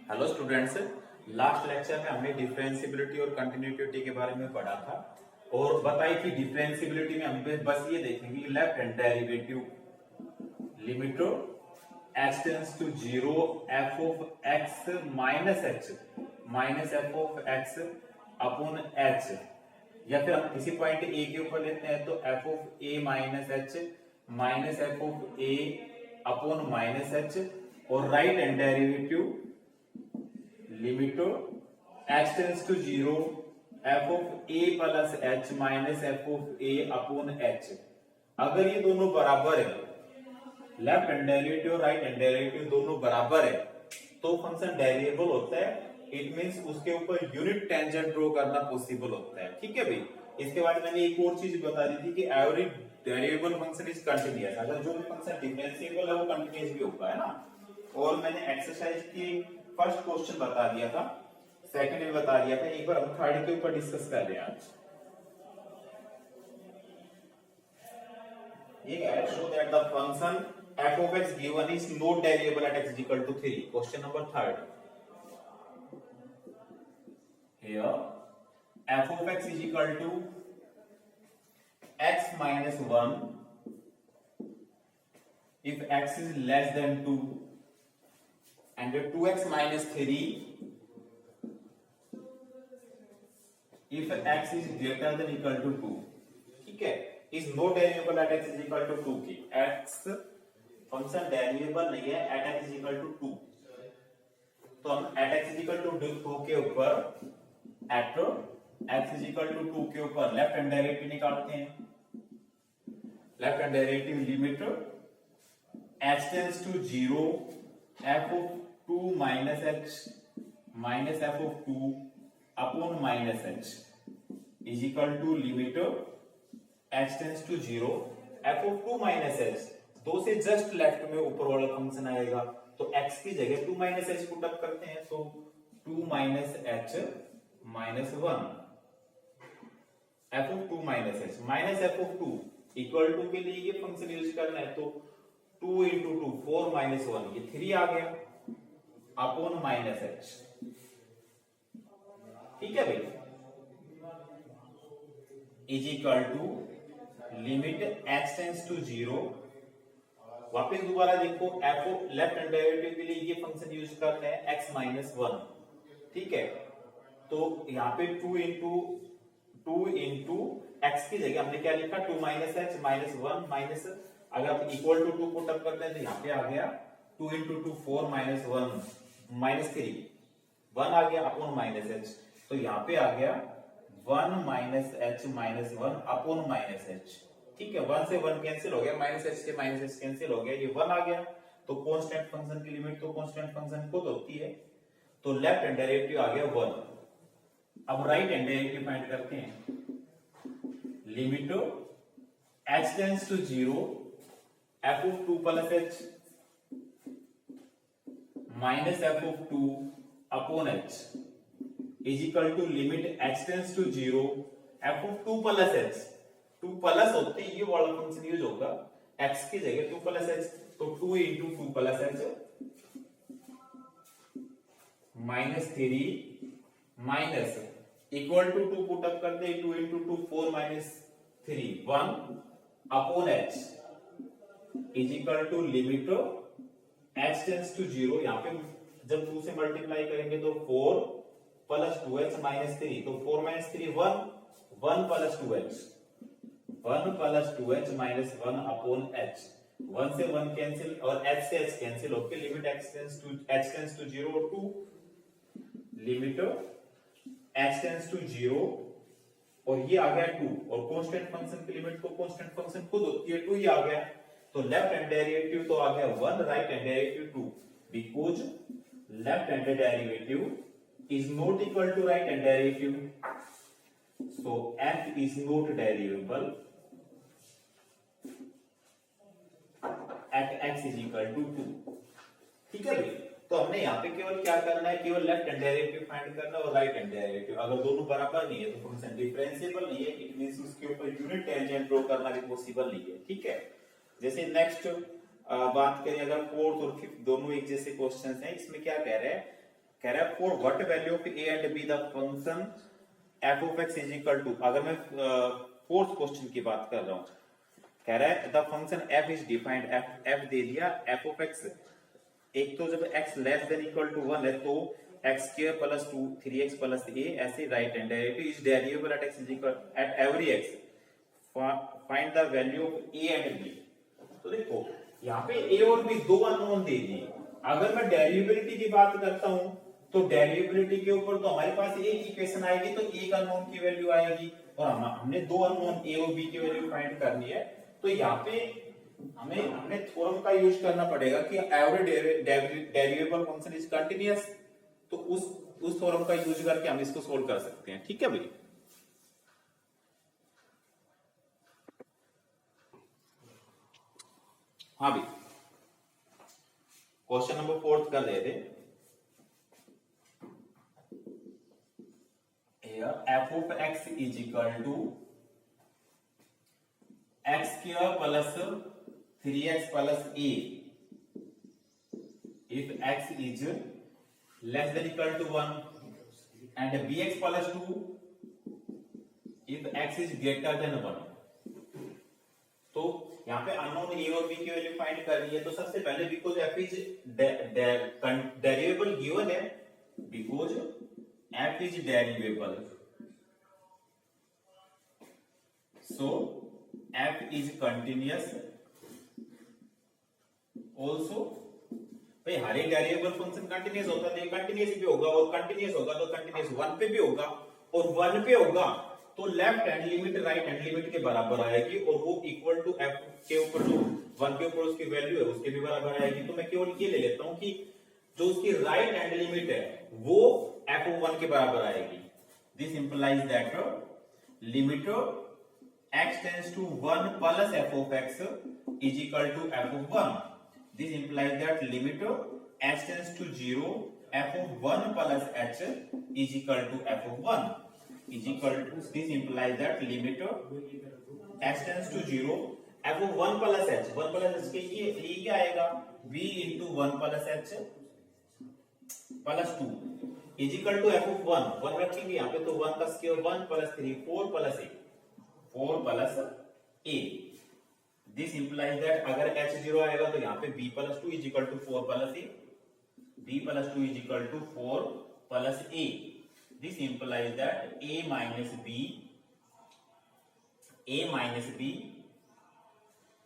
Hello students, last lecture में हमने differentiability और कंटिन्यूटी के बारे में पढ़ा था और बताई थी डिफरेंशियबिलिटी में हम बस ये देखेंगे left hand derivative limit x tends to 0 f of x minus F of x upon h, या फिर हम किसी पॉइंट a के ऊपर लेते हैं तो f of a minus h minus F of a upon minus h, और right hand derivative limit x tends to 0 f of a plus h minus F of a upon h। अगर ये दोनों बराबर है, लेफ्ट हैंड डेरिवेटिव और right hand derivative दोनों बराबर है, तो फंक्शन डेरिवेबल होता है। इट मींस उसके ऊपर यूनिट टेंजेंट ड्रॉ करना पॉसिबल होता है। ठीक है भाई। इसके बाद मैंने एक और चीज बता दी थी कि एवरी डेरिवेबल फंक्शन इज कंटीन्यूअस। अगर जो भी फंक्शन डिफरेंशिएबल है वो कंटीन्यूअस भी होगा, है ना। और मैंने एक्सरसाइज की फर्स्ट क्वेश्चन बता दिया था, सेकंड में बता दिया था, एक बार हम थर्ड के ऊपर डिस्कस कर रहे हैं आज। ये क्या है? Show that the function f of x given is not variable at x is equal to 3. Question number third. Here f of x is equal to x minus 1 if x is less than 2 and 2x minus 3 if x is greater than equal to 2. ठीक है, is not variable at x is equal to 2 की x function derivable नहीं है at x is equal to 2, तो हम at x is equal to 2 के ऊपर at x is equal to 2 के ऊपर लेफ्ट हैंड डेरिवेटिव निकालते हैं। Left hand derivative limit x tends to 0 f of 2 minus x minus f of 2 upon minus h is equal to limit x tends to 0 f of 2 minus h, दो से just left में ऊपर वाला function आएगा, तो x की जगह 2 minus h put up करते हैं, तो 2 minus h minus 1 f of 2 minus h minus f of 2 equal to के लिए ये फंक्शन यूज करना है, तो 2 इंटू 2 4 माइनस 1 ये 3 आ गया अपॉन माइनस h। ठीक है भाई, is equal to limit x tends to 0। वापस दोबारा देखो, f of left hand derivative के लिए ये फंक्शन यूज करते हैं x माइनस 1। ठीक है, तो यहाँ पे 2 इंटू x की जगह हमने क्या लिखा 2 माइनस h माइनस 1 माइनस, अगर आप इक्वल टू 2 पुट अप करते हैं तो यहाँ पे आ गया 2 इंटू 2 4 माइनस 1 माइनस 3 1 आ गया अपॉन माइनस h, तो यहाँ पे आ गया 1 minus h minus 1 upon minus h। ठीक है, 1 से 1 कैंसिल हो गया, माइनस h से माइनस h कैंसिल हो गया, ये 1 आ गया, तो कांस्टेंट फंक्शन की लिमिट तो कांस्टेंट फंक्शन खुद होती है, तो लेफ्ट हैंड डेरिवेटिव आ गया 1। अब राइट हैंड डेरिवेटिव फाइंड करते हैं। Limit h tends to 0 f of 2 plus h minus f of 2 upon h is equal to limit h tends to 0 f of 2 plus h, 2 plus होते ये वाला function use होगा, x की जगह 2 plus h, तो 2 into 2 plus h minus 3 minus equal to 2 put up करते हैं, 2 into 2 4 minus 3 1 upon h is equal to limit h tends to 0। यहाँ पे जब 2 से मल्टीप्लाई करेंगे तो 4 प्लस 2h माइनस 3, तो 4 minus 3 1 plus 2h 1 plus 2h minus 1 upon h, 1 से 1 कैंसिल और h से h कैंसिल होकर लिमिट h टेंड्स टू 0 और 2, लिमिट h टेंड्स टू 0 और ये आ गया 2, और कांस्टेंट फंक्शन की लिमिट तो कांस्टेंट फंक्शन खुद होती है 2 ही आ गया, तो लेफ्ट हैंड डेरिवेटिव तो आ गया 1, right hand derivative 2, because left hand derivative is not equal to right hand derivative, so f is not derivable at x is equal to 2। ठीक है भाई, तो हमने यहाँ पे केवल क्या करना है, केवल लेफ्ट हैंड डेरिवेटिव फाइंड करना और राइट हैंड डेरिवेटिव। अगर दोनों बराबर नहीं है तो फंक्शन डिफरेंशिएबल नहीं है, इट मींस उसके ऊपर यूनिट टेंजेंट ड्रॉ करना भी पॉसिबल नहीं है। ठीक है, जैसे नेक्स्ट बात करें अगर फोर्थ और फिफ्थ दोनों एक जैसे क्वेश्चंस हैं, इसमें क्या कह रहे हैं, कह रहा है for what value of A and b the function f of x is equal to, अगर मैं फोर्थ क्वेश्चन की बात कर रहा हूं, कह रहा है the function F is defined, F दे दिया, एफ ऑफ एक्स, एक तो जब X less than equal to 1 है तो X square plus 2 3x plus a, ऐसे right hand derivative is derivable at x is equal at every X, find the value of A and B. तो देखो यहाँ पे ए और बी दो unknown दे दिए, अगर मैं डेरिवेबिलिटी की बात करता हूं तो डेरिवेबिलिटी के ऊपर तो हमारे पास एक इक्वेशन आएगी, तो एक अननोन की वैल्यू आएगी, और हमने दो अननोन ए और बी की वैल्यू फाइंड करनी है। तो यहाँ पे हमने थ्योरम का यूज करना पड़ेगा कि एवरी डेरिवेबल फंक्शन इज कंटिन्यूअस, तो उस थ्योरम का यूज करके हम इसको सोल्व कर सकते हैं। ठीक है भाई, हाँ भाई, क्वेश्चन नंबर 4 कर रहे थे। F of x is equal to x square plus 3x plus a if x is less than equal to 1 and bx plus 2 if x is greater than 1। तो यहाँ पे अननोन a और b की value find करनी है, तो सबसे पहले because f is derivable given है, because f is derivable, so f is continuous also। भाई हर एक डेरिवेबल फंक्शन कंटिन्यूअस होता है, कंटिन्यूअस भी होगा, और कंटिन्यूअस होगा तो कंटिन्यूअस 1 पे भी होगा, और 1 पे होगा तो left hand limit right hand limit के बराबर आएगी, और वो इक्वल टू f के ऊपर जो 1 के ऊपर उसकी वैल्यू है उसके भी बराबर आएगी। तो मैं केवल ये ले लेता हूं कि जो उसकी राइट हैंड लिमिट है वो f(1) के बराबर आएगी। This implies that limit x tends to 1 plus f of x is equal to f of 1. This implies that limit x tends to 0 f of 1 plus h is equal to f of 1 is equal to, this implies that limit x tends to 0 f of 1 plus h, 1 plus h के लिए क्या आएगा, v into 1 plus h plus 2 is equal to f of 1, 1 रखेंगे यहाँ पे तो 1 का square 1 plus 3 4 plus 8 4 plus a। This implies that अगर h 0 आएगा तो यहाँ पे b plus 2 is equal to 4 plus a, b plus 2 is equal to 4 plus a। This implies that a minus b,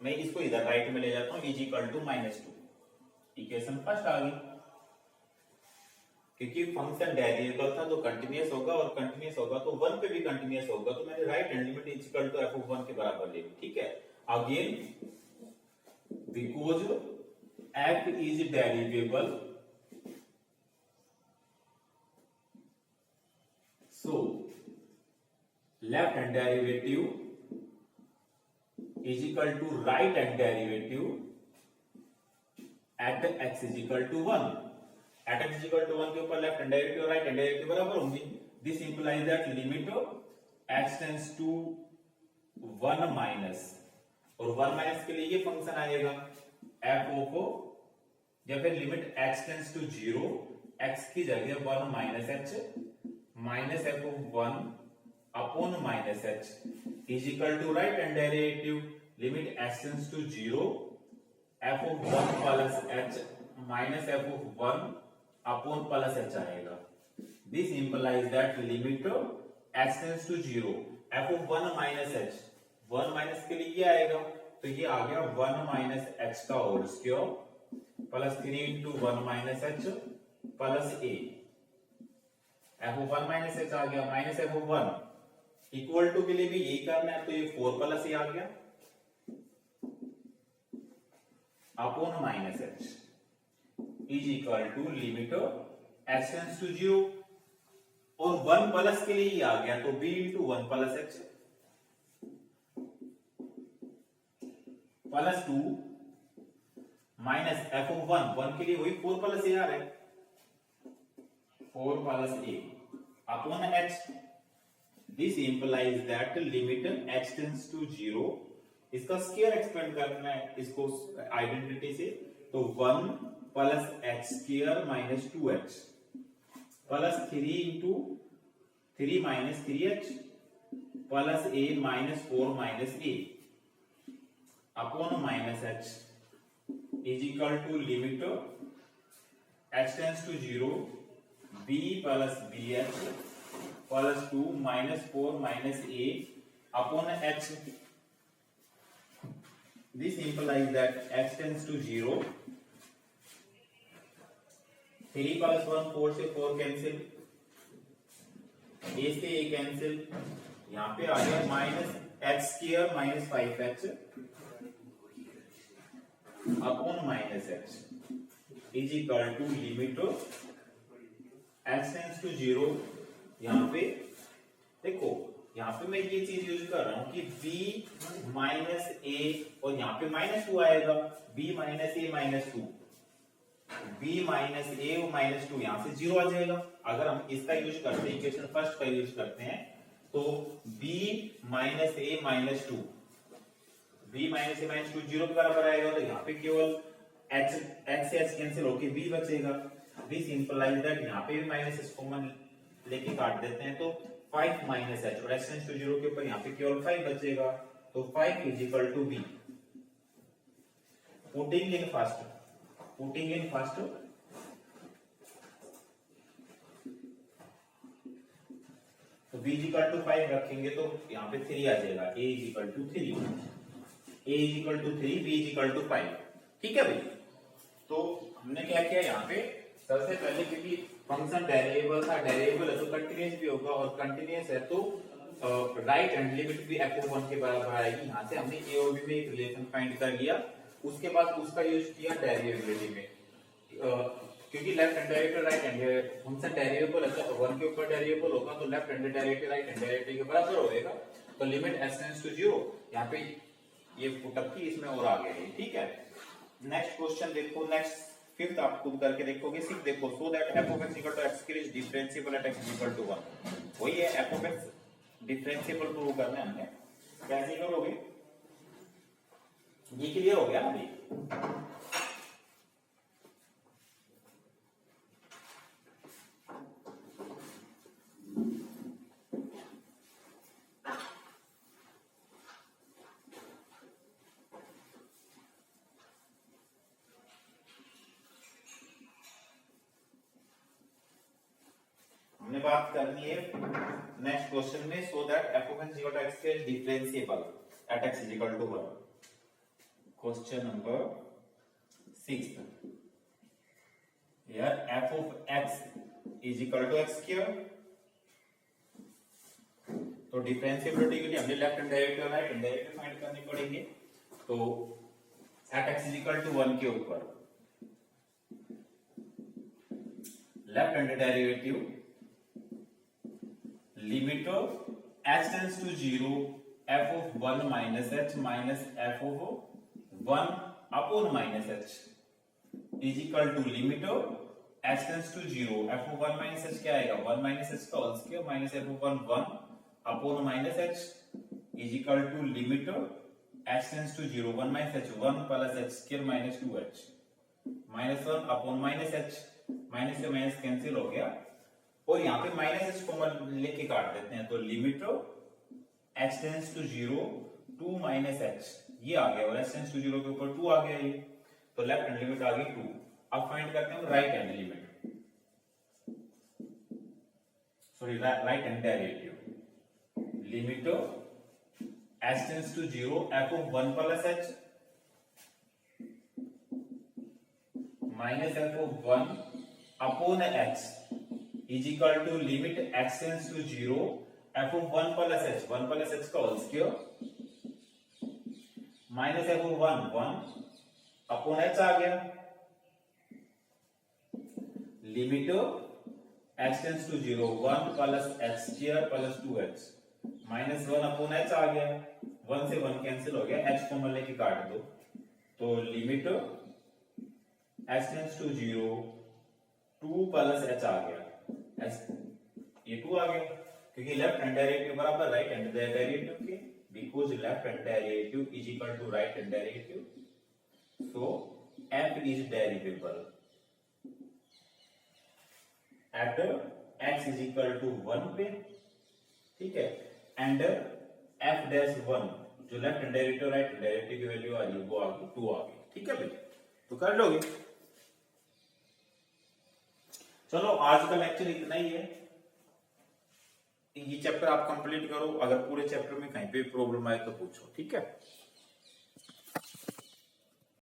मैं इसको इधर राइट में ले जाता हूँ, is equal to -2। Equation first आ गई, क्योंकि फंक्शन डेरिवेबल था तो कंटिन्यूअस होगा, और कंटिन्यूअस होगा तो 1 पे भी कंटिन्यूअस होगा, तो मैंने right hand limit is equal to f of 1 के बराबर ले ली। ठीक है, again because f is derivable, so left hand derivative is equal to right hand derivative at x is equal to 1। At x equal to 1 के ऊपर left hand derivative और right hand derivative बराबर होंगे। This implies that limit x tends to 1 minus, और 1 minus के लिए ये function आएगा f ऑफ, या फिर limit x tends to 0, x की जगह 1 minus h minus f of 1 upon minus h is equal to right hand derivative limit x tends to 0 f of 1 plus h minus f of 1 upon plus h आएगा। This implies that limit x tends to 0 f of 1 minus h, 1 minus के लिए ये आएगा, तो ये आ गया 1 minus h का whole square plus 3 into 1 minus h plus a, f of 1 minus h आ गया, minus f of 1 equal to के लिए भी यही करना है, तो ये 4 प्लस a आ गया upon minus h is equal to limit x tends to 0, और 1 प्लस के लिए ही आ गया, तो b into 1 plus h plus 2 minus f of 1 के लिए वही 4 प्लस a आ रहा है, 4 plus a upon h। This implies that limit x tends to 0, इसका स्क्वायर एक्सपेंड करना है इसको आइडेंटिटी से, तो 1 plus x square minus 2h plus 3 into 3 minus 3h plus a minus 4 minus a upon minus h is equal to limit h tends to 0 b plus bh plus 2 minus 4 minus a upon h. This implies that h tends to 0. 3 plus 1 4 से 4 cancel, a से a cancel, यहाँ पे आ गया minus h square minus 5h upon minus h is equal to limit h tends to 0. यहाँ पे देखो, यहाँ पे मैं ये चीज यूज कर रहा हूं कि b माइनस a और यहाँ पे माइनस 2 आएगा, b minus a minus 2, b minus a और माइनस 2 यहाँ से 0 आ जाएगा. अगर हम इसका यूज करते हैं, इक्वेशन फर्स्ट का यूज करते हैं, तो b minus a minus 2, b minus a minus 2 0 के बराबर आएगा. तो यहाँ पे केवल h से h कैंसिल होके b बचेगा. दिस इंप्लाइज दैट यहाँ पे भी माइनस s कॉमन लेके काट देते हैं, तो 5 माइनस h और h टेंड्स टू 0 के ऊपर यहाँ पे केवल 5 बचेगा. तो 5 is equal to b. Putting in first तो b इज इक्वल टू 5 रखेंगे तो यहाँ पे 3 आ जाएगा. a is equal to 3, a is equal to 3, b is equal to 5. ठीक है भाई. तो हमने क्या किया यहाँ पे, सबसे पहले क्योंकि फंक्शन डेरिवेबल था, डेरिवेबल है तो कंटीन्यूअस भी होगा, और कंटीन्यूअस है तो राइट हैंड लिमिट भी f(1) के बराबर आएगी. यहाँ से हमने a और b में एक रिलेशन फाइंड कर लिया. उसके बाद उसका यूज किया डेरिवेबिलिटी में, क्योंकि left hand derivative right hand function derivable है तो 1 के ऊपर डेरिवेबल होगा, तो left hand derivative right hand derivative के बराबर होएगा. तो लिमिट h टेंड्स टू 0, यहाँ पे ये पुटअप की इसमें और आ गया है. ठीक है. नेक्स्ट क्वेश्चन देखो, नेक्स्ट फिफ्थ आप खुद करके देखोगे. सिक्स देखो, so that f of x equal to x is differentiable at x equal to 1. वही है, f of x differentiable prove करना है हमने. कैसे करोगे, ये क्लियर हो गया ना भाई. हमने बात करनी है नेक्स्ट क्वेश्चन में, so that f of x equal to x is differentiable at x is equal to 1. Question number 6. here f of x is equal to x square. तो डिफरेंशिएबिलिटी के लिए हमने लेफ्ट हैंड डेरिवेटिव और right hand derivative find करने पड़ेंगे. तो at x is equal to 1 के ऊपर left hand derivative limit h tends to 0 f of 1 minus h minus f of 1 upon minus h is equal to limit h tends to 0 f of 1 minus h क्या आएगा, 1 minus h का whole square minus f of 1 1 upon minus h is equal to limit h tends to 0 1 minus h 1 plus h square minus 2h minus 1 upon minus h. Minus से minus cancel हो गया, और यहाँ पे minus H common लेके काट देते हैं, तो limit h tends to 0 2 minus h ये आ गया, और h टेंड्स टू 0 के ऊपर 2 आ गया ये, तो लेफ्ट हैंड लिमिट आ गई 2. अब फाइंड करते हैं right hand limit, sorry right hand derivative. Limit h tends to 0 f of 1 plus h minus f of 1 upon h is equal to limit x tends to 0 f of 1 plus h का whole square minus f of 1 1 upon h आ गया. लिमिट h tends to 0 1 plus h square plus 2h minus 1 upon h आ गया. 1 से 1 cancel हो गया, h common लेके काट दो, तो limit h tends to 0 2 plus h आ गया. ये 2 आ गया, क्योंकि लेफ्ट हैंड डेरिवेटिव बराबर राइट हैंड डेरिवेटिव के, because left hand derivative is equal to right hand derivative, so f is derivable at x is equal to 1 पे, ठीक है, एंड f डैश 1 जो left hand derivative right hand derivative की value आ रही है वो आ गई 2 आ गई, ठीक है भाई, तो कर लोगे। चलो आज का लेक्चर इतना ही है, ये चैप्टर आप कंप्लीट करो, अगर पूरे चैप्टर में कहीं पे प्रॉब्लम आए तो पूछो, ठीक है।